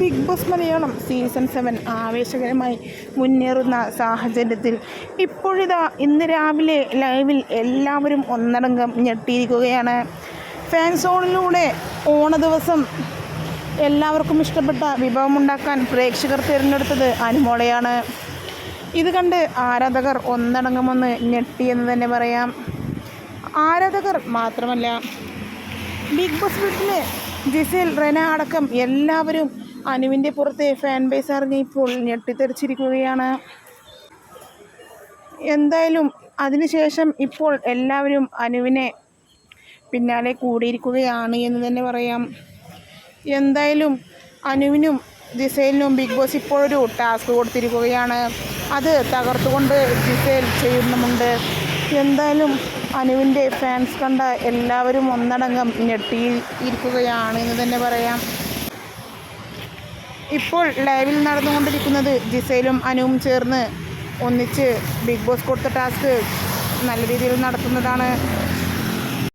Big boss Malayalam season 7 ആവേശകരമായി മുന്നേറുന്ന സാഹചര്യത്തിൽ ഇപ്പോഴിതാ ഇന്ന് രാവിലെ ലൈവിൽ എല്ലാവരും ഒന്നടങ്കം ഞെട്ടിയിരിക്കുകയാണ്. ഫാൻ സോണിലൂടെ ഓണ ദിവസം എല്ലാവർക്കും ഇഷ്ടപ്പെട്ട വിഭവമുണ്ടാക്കാൻ പ്രേക്ഷകർ തിരഞ്ഞെടുത്തത് അനുമോളയാണ്. ഇത് കണ്ട് ആരാധകർ ഒന്നടങ്കമൊന്ന് ഞെട്ടിയെന്ന് തന്നെ പറയാം. ആരാധകർ മാത്രമല്ല, ബിഗ് ബോസ് വീട്ടിലെ ജിസേൽ, റെന അടക്കം എല്ലാവരും അനുവിൻ്റെ പുറത്തെ ഫാൻ ബേസ് അറിഞ്ഞ് ഇപ്പോൾ ഞെട്ടിത്തെറിച്ചിരിക്കുകയാണ്. എന്തായാലും അതിനുശേഷം ഇപ്പോൾ എല്ലാവരും അനുവിനെ പിന്നാലെ കൂടിയിരിക്കുകയാണ് എന്ന് തന്നെ പറയാം. എന്തായാലും അനുവിനും ജിസേലിനും ബിഗ് ബോസ് ഇപ്പോഴൊരു ടാസ്ക് കൊടുത്തിരിക്കുകയാണ്. അത് തകർത്തുകൊണ്ട് ജിസേൽ ചെയ്യുന്നുമുണ്ട്. എന്തായാലും അനുവിൻ്റെ ഫാൻസ് കണ്ട എല്ലാവരും ഒന്നടങ്കം ഞെട്ടിയിരിക്കുകയാണ് എന്ന് തന്നെ പറയാം. ഇപ്പോൾ ലൈവിൽ നടന്നുകൊണ്ടിരിക്കുന്നത് ജിസേലും അനുവും ചേർന്ന് ഒന്നിച്ച് ബിഗ് ബോസ് കൊടുത്ത ടാസ്ക് നല്ല രീതിയിൽ നടത്തുന്നതാണ്.